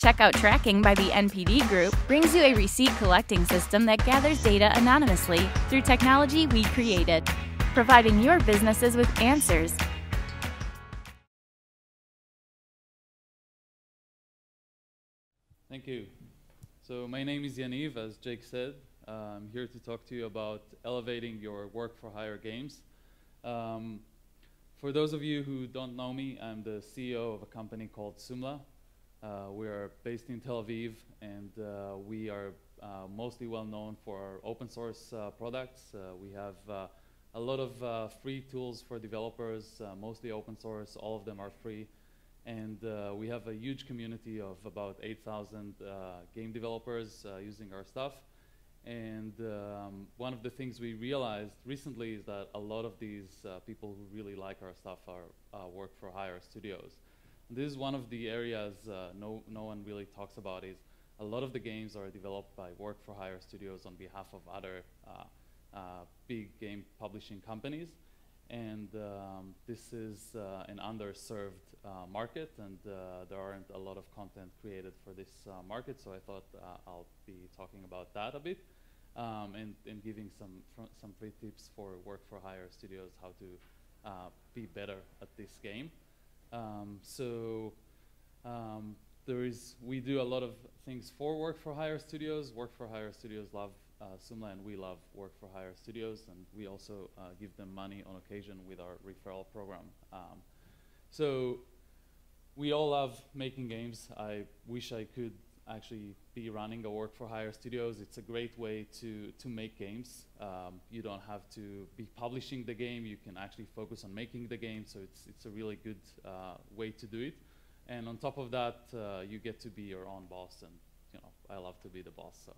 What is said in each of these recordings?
Checkout tracking by the NPD Group brings you a receipt collecting system that gathers data anonymously through technology we created, providing your businesses with answers. Thank you. So my name is Yaniv, as Jake said. I'm here to talk to you about elevating your work-for-hire games. For those of you who don't know me, I'm the CEO of a company called Sumla. We are based in Tel Aviv, and we are mostly well known for our open source products. We have a lot of free tools for developers, mostly open source. All of them are free. And we have a huge community of about 8,000 game developers using our stuff. And one of the things we realized recently is that a lot of these people who really like our stuff are work-for-hire studios. And this is one of the areas no one really talks about. Is a lot of the games are developed by work-for-hire studios on behalf of other big game publishing companies. And this is an underserved market, and there aren't a lot of content created for this market, so I thought I'll be talking about that a bit and giving some free tips for work-for-hire studios how to be better at this game. We do a lot of things for work-for-hire studios. Work-for-hire studios love Sumla, and we love work-for-hire studios, and we also give them money on occasion with our referral program. So we all love making games. I wish I could actually be running a work-for-hire studios. It's a great way to make games. You don't have to be publishing the game. You can actually focus on making the game, so it's a really good way to do it. And on top of that, you get to be your own boss, and I love to be the boss. So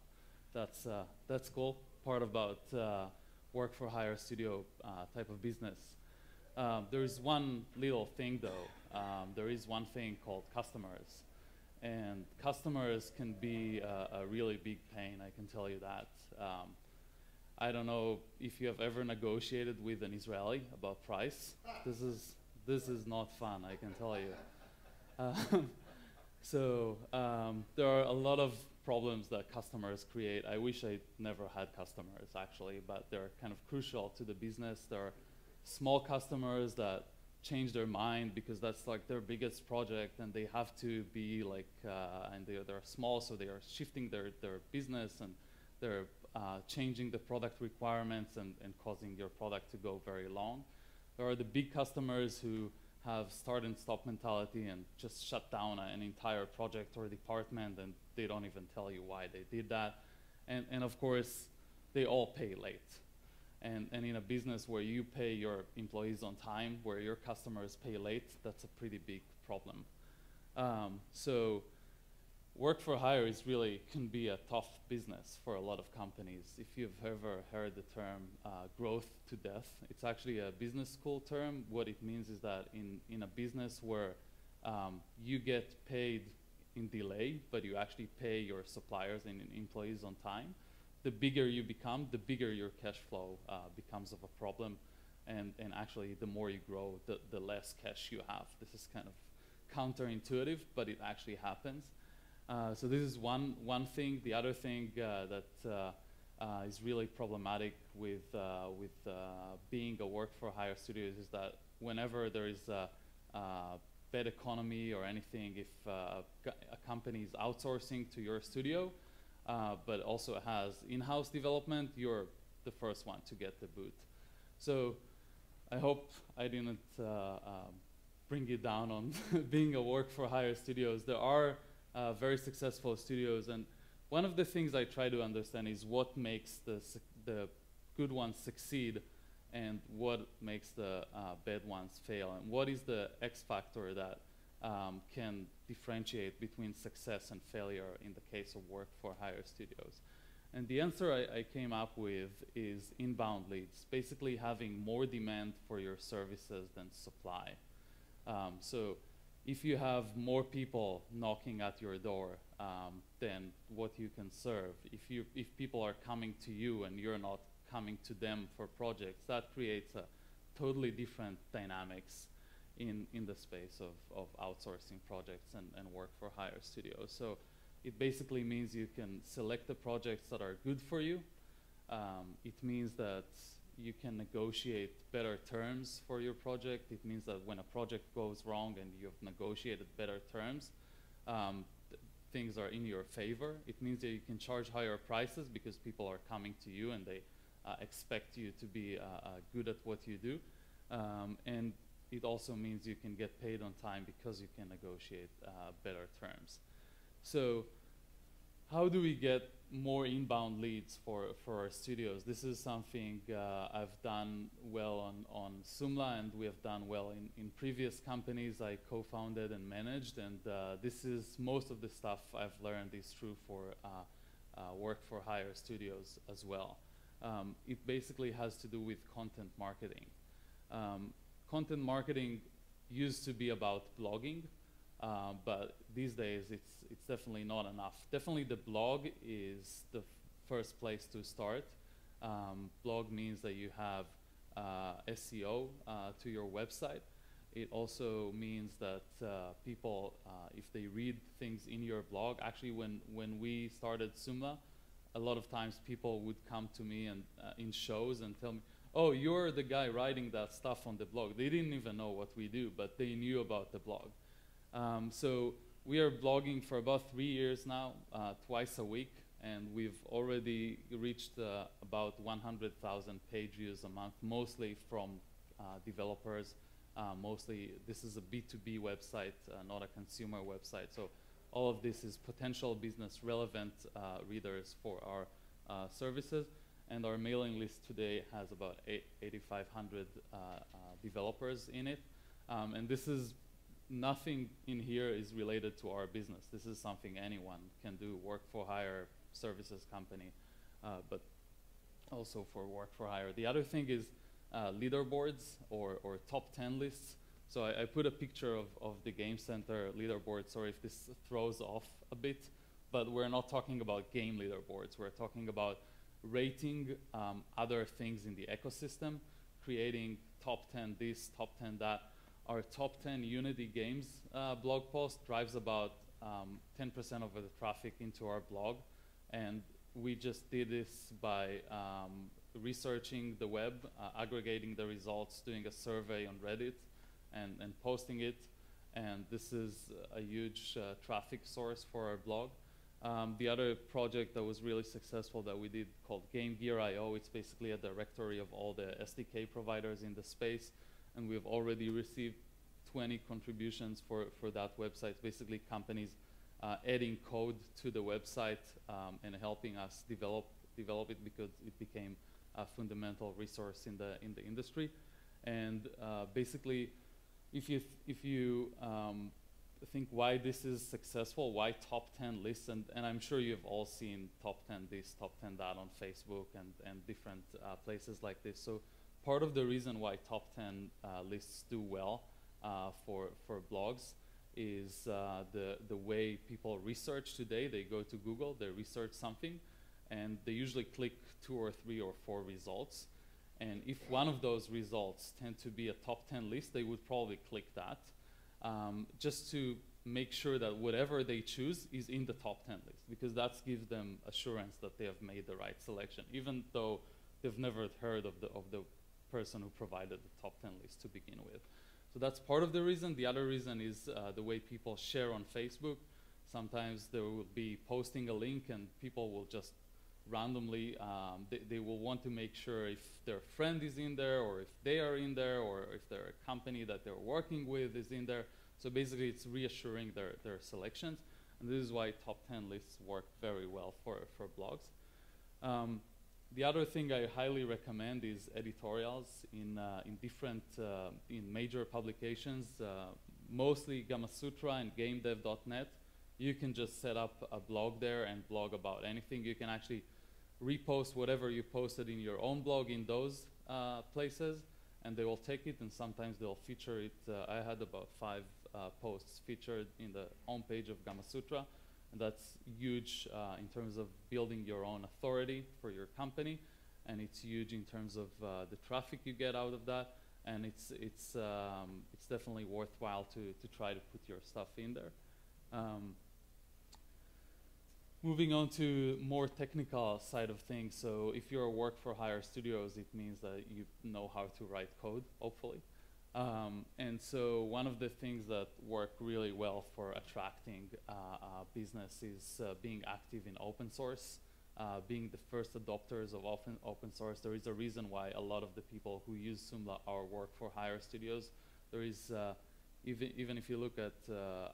that's cool. Part about work-for-hire studio type of business. There is one little thing though. There is one thing called customers, and customers can be a really big pain. I can tell you that. I don't know if you have ever negotiated with an Israeli about price. This is not fun, I can tell you. There are a lot of problems that customers create. I wish I never had customers actually, but they're kind of crucial to the business. There are small customers that change their mind because that's like their biggest project, and they have to be like, and they're small, so they are shifting their business, and they're changing the product requirements and causing your product to go very long. There are the big customers who have start and stop mentality and just shut down an entire project or department, and they don't even tell you why they did that. And of course, they all pay late. And in a business where you pay your employees on time, where your customers pay late, that's a pretty big problem. So work-for-hire can be a tough business for a lot of companies. If you've ever heard the term growth to death, it's actually a business school term. What it means is that in a business where you get paid in delay, but you actually pay your suppliers and employees on time, the bigger you become, the bigger your cash flow becomes of a problem. And actually, the more you grow, the less cash you have. This is kind of counterintuitive, but it actually happens. So this is one thing. The other thing that is really problematic with being a work-for-hire studio is that whenever there is a bad economy or anything, if a company is outsourcing to your studio, but also has in-house development, you're the first one to get the boot. So I hope I didn't bring you down on being a work-for-hire studios. There are very successful studios, and one of the things I try to understand is what makes the good ones succeed and what makes the bad ones fail, and what is the X factor that can differentiate between success and failure in the case of work-for-hire studios. And the answer I came up with is inbound leads, basically having more demand for your services than supply. So if you have more people knocking at your door than what you can serve, if people are coming to you and you're not coming to them for projects, that creates a totally different dynamics in the space of outsourcing projects and work for hire studios. So it basically means you can select the projects that are good for you. It means that you can negotiate better terms for your project. It means that when a project goes wrong and you've negotiated better terms, things are in your favor. It means that you can charge higher prices because people are coming to you and they expect you to be good at what you do. And it also means you can get paid on time because you can negotiate better terms. So how do we get more inbound leads for our studios? This is something I've done well on Sumla, and we have done well in previous companies I co-founded and managed, and this is most of the stuff I've learned is true for work for hire studios as well. It basically has to do with content marketing. Content marketing used to be about blogging, but these days it's definitely not enough. Definitely the blog is the first place to start. Blog means that you have SEO to your website. It also means that people, if they read things in your blog, actually when we started Sumla, a lot of times people would come to me and in shows and tell me, oh, you're the guy writing that stuff on the blog. They didn't even know what we do, but they knew about the blog. So we are blogging for about 3 years now, twice a week, and we've already reached about 100,000 page views a month, mostly from developers. Mostly, this is a B2B website, not a consumer website. So all of this is potential business relevant readers for our services. And our mailing list today has about 8,500 developers in it. And this is, nothing in here is related to our business. This is something anyone can do, work for hire services company, but also for work for hire. The other thing is leaderboards or top 10 lists. So I put a picture of the Game Center leaderboard. Sorry if this throws off a bit, but we're not talking about game leaderboards. We're talking about rating other things in the ecosystem, creating top 10 this, top 10 that. Our top 10 Unity games blog post drives about 10% of the traffic into our blog. And we just did this by researching the web, aggregating the results, doing a survey on Reddit, and posting it. And this is a huge traffic source for our blog. The other project that was really successful that we did called Game Gear.io, it's basically a directory of all the SDK providers in the space. And we've already received 20 contributions for that website. Basically, companies adding code to the website and helping us develop it because it became a fundamental resource in the industry. And basically, if you think why this is successful, why top 10 lists, and I'm sure you've all seen top 10 this, top 10 that on Facebook and different places like this. So part of the reason why top 10 lists do well for blogs is the way people research today. They go to Google, they research something, and they usually click 2 or 3 or 4 results. And if one of those results tend to be a top 10 list, they would probably click that just to make sure that whatever they choose is in the top 10 list, because that gives them assurance that they have made the right selection, even though they've never heard of the person who provided the top 10 list to begin with. So that's part of the reason. The other reason is the way people share on Facebook. Sometimes they will be posting a link and people will just randomly, they will want to make sure if their friend is in there, or if they are in there, or if their company that they're working with is in there. So basically it's reassuring their selections. And this is why top 10 lists work very well for blogs. The other thing I highly recommend is editorials in different, in major publications, mostly Gamasutra and GameDev.net. You can just set up a blog there and blog about anything. You can actually repost whatever you posted in your own blog in those places, and they will take it, and sometimes they'll feature it. I had about 5 posts featured in the homepage of Gamasutra. And that's huge in terms of building your own authority for your company. And it's huge in terms of the traffic you get out of that. and it's definitely worthwhile to try to put your stuff in there. Moving on to more technical side of things. So if you're work for hire studios, it means that you know how to write code, hopefully. And so one of the things that work really well for attracting business is being active in open source, being the first adopters of open source. There is a reason why a lot of the people who use Joomla are work for hire studios. There is even if you look at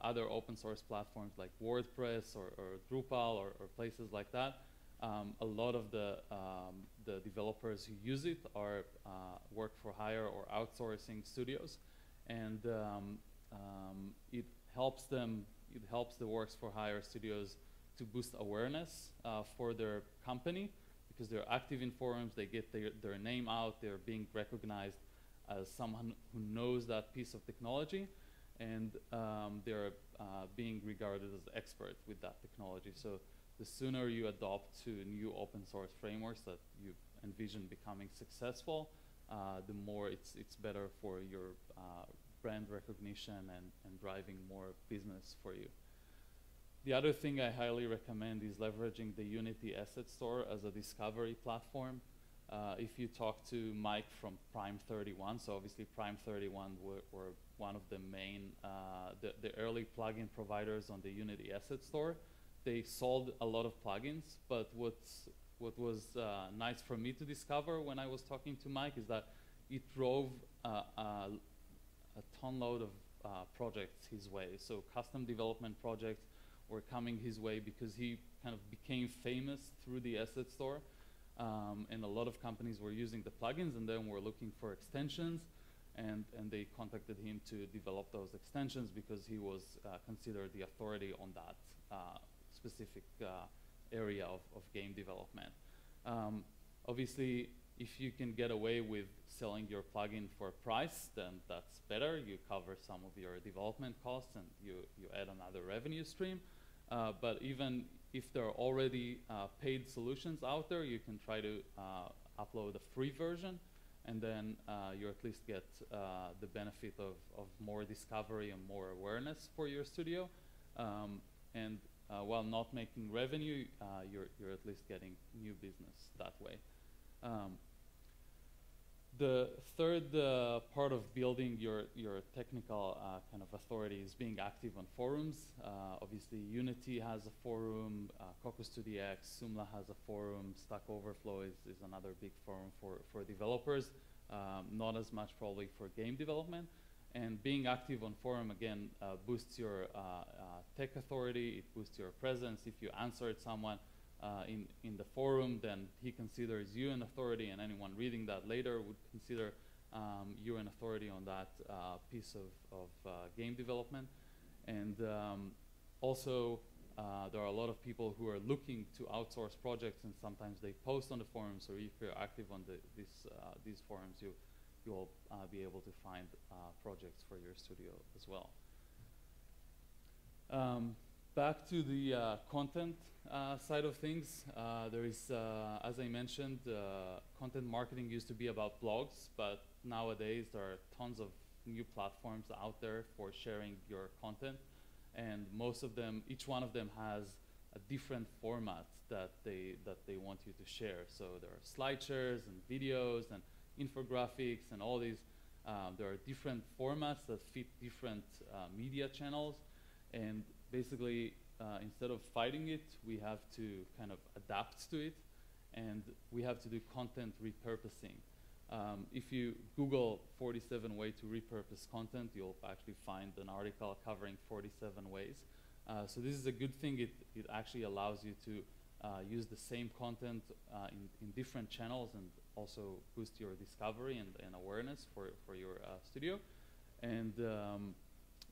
other open source platforms like WordPress or Drupal or places like that, a lot of the developers who use it are work for hire or outsourcing studios, and it helps them. It helps the works for hire studios to boost awareness for their company, because they're active in forums. They get their name out. They're being recognized as someone who knows that piece of technology, and they're being regarded as experts with that technology. So the sooner you adopt to new open source frameworks that you envision becoming successful, the more it's better for your brand recognition and driving more business for you. The other thing I highly recommend is leveraging the Unity Asset Store as a discovery platform. If you talk to Mike from Prime 31, so obviously Prime 31 were one of the main, the early plugin providers on the Unity Asset Store. They sold a lot of plugins, but what was nice for me to discover when I was talking to Mike is that it drove a ton load of projects his way. So custom development projects were coming his way because he kind of became famous through the Asset Store. And a lot of companies were using the plugins and then were looking for extensions, and they contacted him to develop those extensions because he was considered the authority on that specific area of game development. Obviously, if you can get away with selling your plugin for a price, then that's better. You cover some of your development costs and you add another revenue stream. But even if there are already paid solutions out there, you can try to upload a free version, and then you at least get the benefit of more discovery and more awareness for your studio. And while not making revenue, you're at least getting new business that way. The third part of building your technical kind of authority is being active on forums. Obviously, Unity has a forum, Cocos2DX, Joomla has a forum, Stack Overflow is another big forum for developers, not as much probably for game development. And being active on forum, again, boosts your tech authority, it boosts your presence. If you answered someone in the forum, then he considers you an authority, and anyone reading that later would consider you an authority on that piece of game development. And also, there are a lot of people who are looking to outsource projects, and sometimes they post on the forums. So if you're active on these forums, you'll be able to find projects for your studio as well. Back to the content side of things, there is, as I mentioned, content marketing used to be about blogs, but nowadays there are tons of new platforms out there for sharing your content, and most of them, each one of them has a different format that they want you to share. So there are slide shares and videos and infographics and all these. There are different formats that fit different media channels, and basically, instead of fighting it, we have to kind of adapt to it, and we have to do content repurposing. If you Google 47 ways to repurpose content, you'll actually find an article covering 47 ways. So this is a good thing. It actually allows you to use the same content in different channels and also boost your discovery and awareness for your studio. And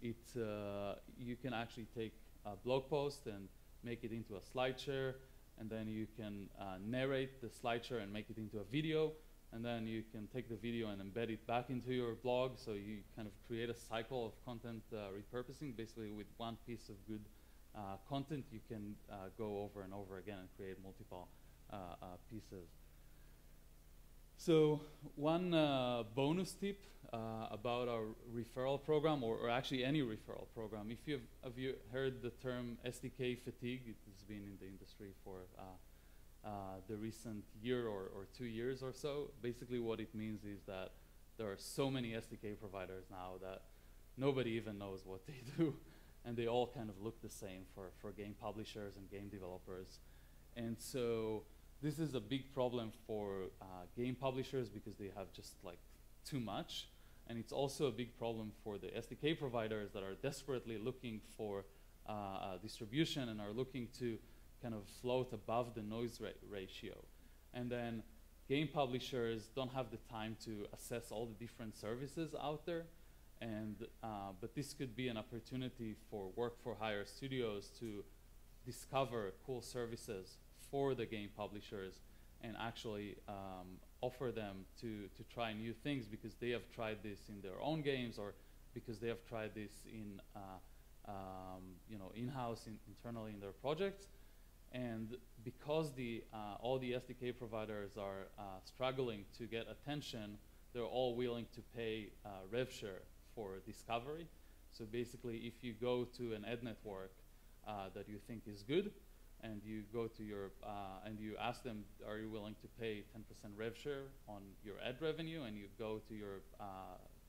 you can actually take a blog post and make it into a SlideShare, and then you can narrate the SlideShare and make it into a video, and then you can take the video and embed it back into your blog. So you kind of create a cycle of content repurposing. Basically, with one piece of good content, you can go over and over again and create multiple pieces. So one bonus tip about our referral program, or actually any referral program, if have you heard the term SDK fatigue? It has been in the industry for the recent year or 2 years or so. Basically what it means is that there are so many SDK providers now that nobody even knows what they do, and they all kind of look the same for game publishers and game developers. And so this is a big problem for game publishers because they have just like too much. And it's also a big problem for the SDK providers that are desperately looking for distribution and are looking to kind of float above the noise ratio. And then game publishers don't have the time to assess all the different services out there. And, but this could be an opportunity for work-for-hire studios to discover cool services for the game publishers and actually offer them to try new things because they have tried this in their own games or because they have tried this in in-house internally in their projects. And because all the SDK providers are struggling to get attention, they're all willing to pay rev share for discovery. So basically, if you go to an ad network that you think is good, and you go to your and you ask them, are you willing to pay 10% rev share on your ad revenue? And you go to your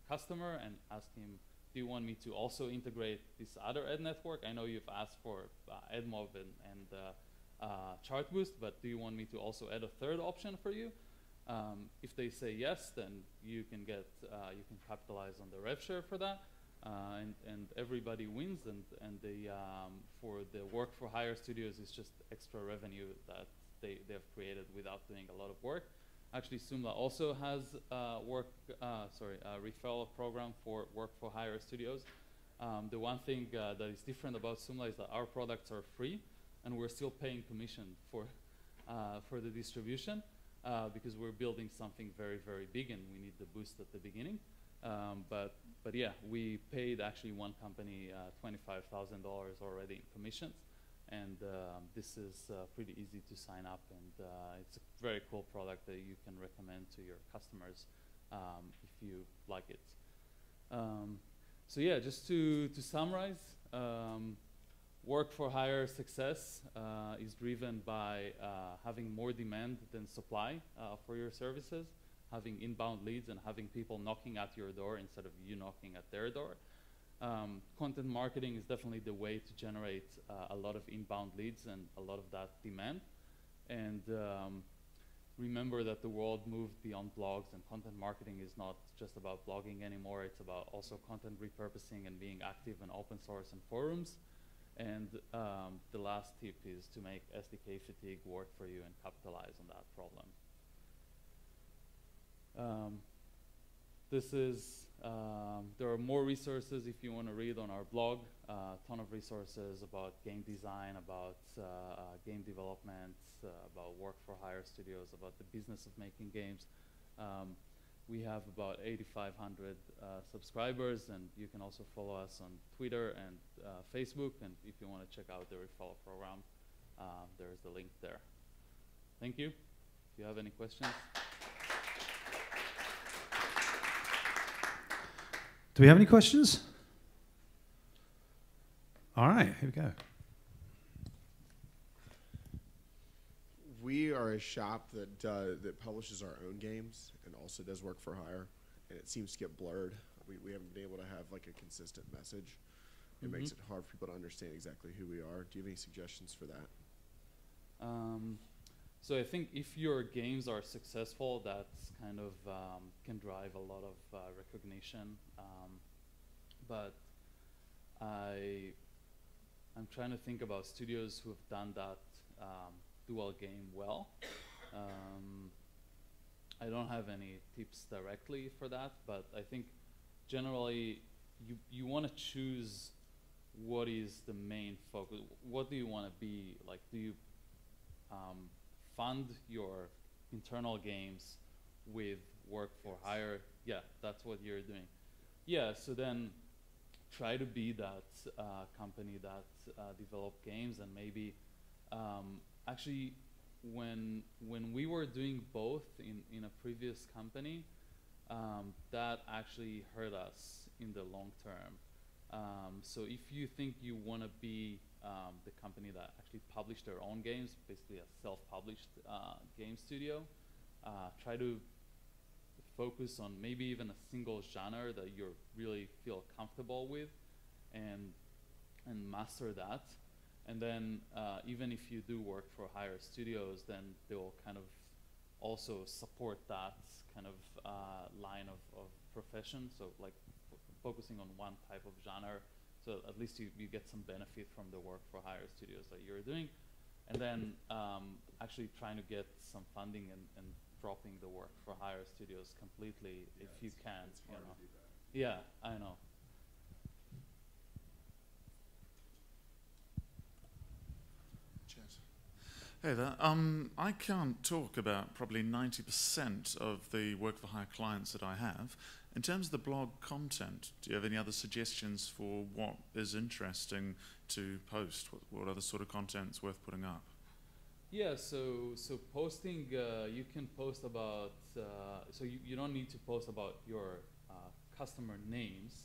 customer and ask him, do you want me to also integrate this other ad network? I know you've asked for AdMob and Chartboost, but do you want me to also add a third option for you? If they say yes, then you can get you can capitalize on the rev share for that. And everybody wins, and they, for the work-for-hire studios, it's just extra revenue that they've created without doing a lot of work. Actually, Joomla also has a referral program for work-for-hire studios. The one thing that is different about Joomla is that our products are free, and we're still paying commission for the distribution because we're building something very, very big, and we need the boost at the beginning. But yeah, we paid actually one company $25,000 already in commissions, and this is pretty easy to sign up, and it's a very cool product that you can recommend to your customers if you like it. So yeah, just to summarize, work-for-hire success is driven by having more demand than supply for your services, having inbound leads and having people knocking at your door instead of you knocking at their door. Content marketing is definitely the way to generate a lot of inbound leads and a lot of that demand. And remember that the world moved beyond blogs, and content marketing is not just about blogging anymore. It's about also content repurposing and being active in open source and forums. And the last tip is to make SDK fatigue work for you and capitalize on that problem. There are more resources if you want to read on our blog, a ton of resources about game design, about game development, about work-for-hire studios, about the business of making games. We have about 8,500 subscribers, and you can also follow us on Twitter and Facebook, and if you want to check out the referral program, there's the link there. Thank you. If you have any questions. Do we have any questions? All right, here we go. We are a shop that publishes our own games and also does work for hire, and it seems to get blurred. We haven't been able to have like a consistent message. It makes it hard for people to understand exactly who we are. Do you have any suggestions for that? So I think if your games are successful, that's kind of can drive a lot of recognition. But I'm trying to think about studios who have done that dual game well. I don't have any tips directly for that, but I think generally you want to choose what is the main focus. What do you want to be like? Do you fund your internal games with work for hire? Yeah, that's what you're doing. Yeah, so then try to be that company that develop games, and maybe actually when we were doing both in a previous company, that actually hurt us in the long term. So if you think you want to be the company that actually published their own games, basically a self-published game studio, try to focus on maybe even a single genre that you really feel comfortable with, and master that. And then even if you do work for higher studios, then they will kind of also support that kind of line of profession. So like focusing on one type of genre, so at least you get some benefit from the work for higher studios that you're doing. And then actually trying to get some funding and dropping the work for higher studios completely, if you can. It's hard to do that. Yeah, I know. Cheers. Hey there. I can't talk about probably 90% of the work for hire clients that I have. In terms of the blog content, do you have any other suggestions for what is interesting to post? What other sort of content's worth putting up? Yeah, so posting, you can post about, so you don't need to post about your customer names,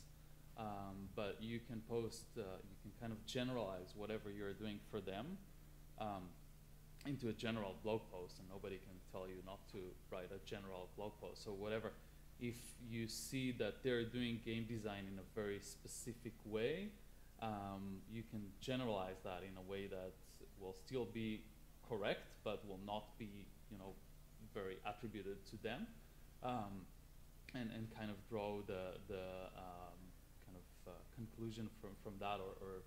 but you can post, you can kind of generalize whatever you're doing for them into a general blog post, and nobody can tell you not to write a general blog post. So whatever, if you see that they're doing game design in a very specific way, you can generalize that in a way that will still be correct, but will not be, very attributed to them, and kind of draw the kind of conclusion from that, or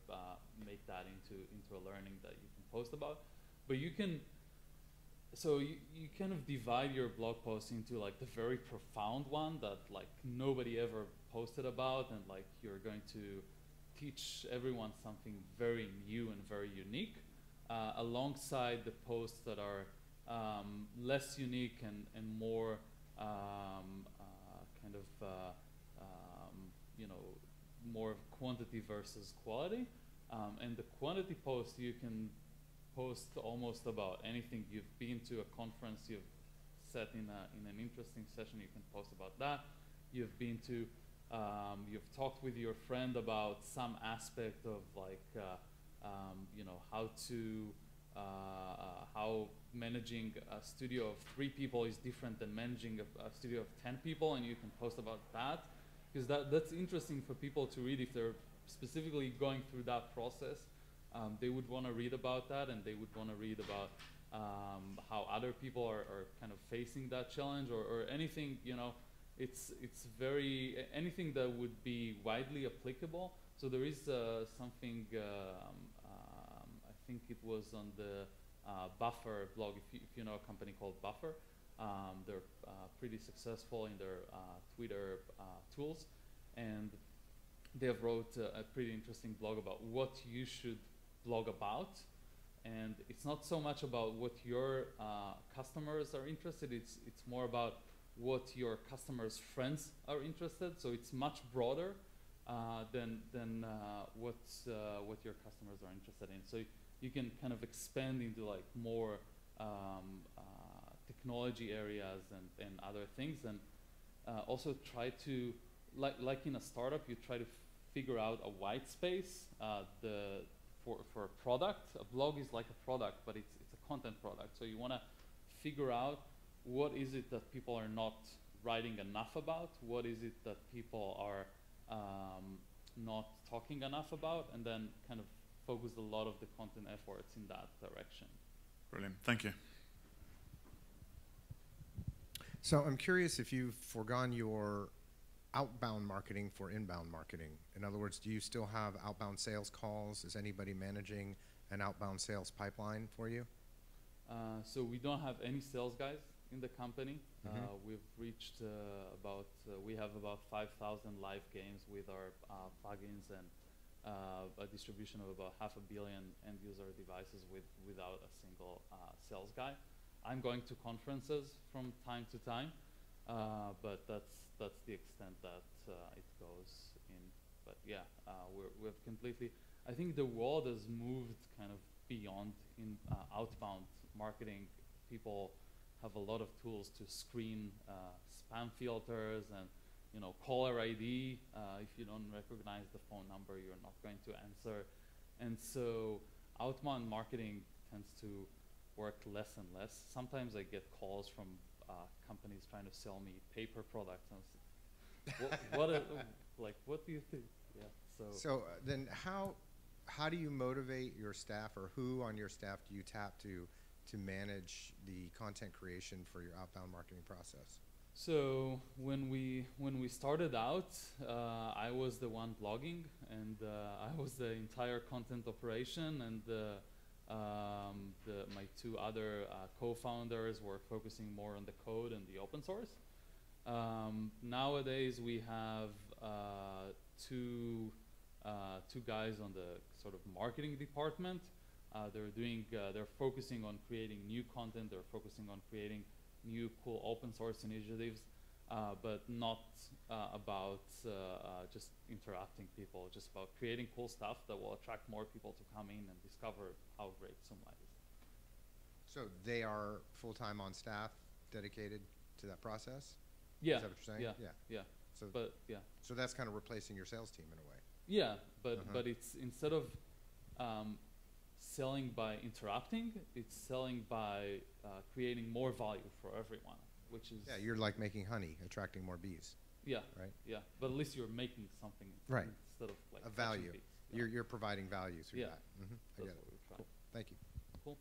make that into a learning that you can post about. But you can, so you kind of divide your blog posts into like the very profound one that like nobody ever posted about, and like you're going to teach everyone something very new and very unique, alongside the posts that are less unique and more kind of more quantity versus quality. And the quantity post, you can post almost about anything. You've been to a conference, you've sat in an interesting session, you can post about that. You've been to, you've talked with your friend about some aspect of like, how managing a studio of 3 people is different than managing a studio of 10 people, and you can post about that, because that's interesting for people to read if they're specifically going through that process. They would want to read about that, and they would want to read about how other people are kind of facing that challenge, or anything, it's very, anything that would be widely applicable. So there is something, I think it was on the Buffer blog, if you know a company called Buffer. They're pretty successful in their Twitter tools, and they have wrote a pretty interesting blog about what you should blog about. And it's not so much about what your customers are interested, it's more about what your customers' friends are interested. So it's much broader than what your customers are interested in. So you can kind of expand into like more technology areas and other things, and also try to, like in a startup, you try to figure out a white space for a product. A blog is like a product, but it's a content product. So you want to figure out what is it that people are not writing enough about, what is it that people are not talking enough about, and then kind of focus a lot of the content efforts in that direction. Brilliant, thank you. So I'm curious if you've foregone your outbound marketing for inbound marketing. In other words, do you still have outbound sales calls? Is anybody managing an outbound sales pipeline for you? So we don't have any sales guys in the company. Mm-hmm. We've reached we have about 5,000 live games with our plugins, and a distribution of about 500 million end user devices without a single sales guy. I'm going to conferences from time to time, but that's the extent that it goes in. But yeah, we've completely, I think the world has moved kind of beyond in outbound marketing people have a lot of tools to screen spam filters and caller ID. If you don't recognize the phone number, you're not going to answer. And so outbound marketing tends to work less and less. Sometimes I get calls from companies trying to sell me paper products. And what do you think? Yeah. So then how do you motivate your staff, or who on your staff do you tap to manage the content creation for your outbound marketing process? So when we started out, I was the one blogging, and I was the entire content operation, and my two other co-founders were focusing more on the code and the open source. Nowadays we have two guys on the sort of marketing department. They're focusing on creating new content. They're focusing on creating new cool open source initiatives, but not about just interrupting people, just about creating cool stuff that will attract more people to come in and discover how great Zoomlight is. So they are full-time on staff, dedicated to that process? Yeah. Is that what you're saying? Yeah. So that's kind of replacing your sales team in a way. Yeah, but it's instead of selling by interrupting, it's selling by creating more value for everyone, which is... Yeah, you're like making honey, attracting more bees. Yeah. Right? Yeah, but at least you're making something right. instead of like... A value. Bees. Yeah. You're providing value through yeah. that. I get it. Cool. Thank you. Cool.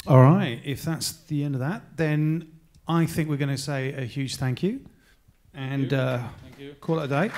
All right, if that's the end of that, then I think we're going to say a huge thank you and Thank you. call it a day.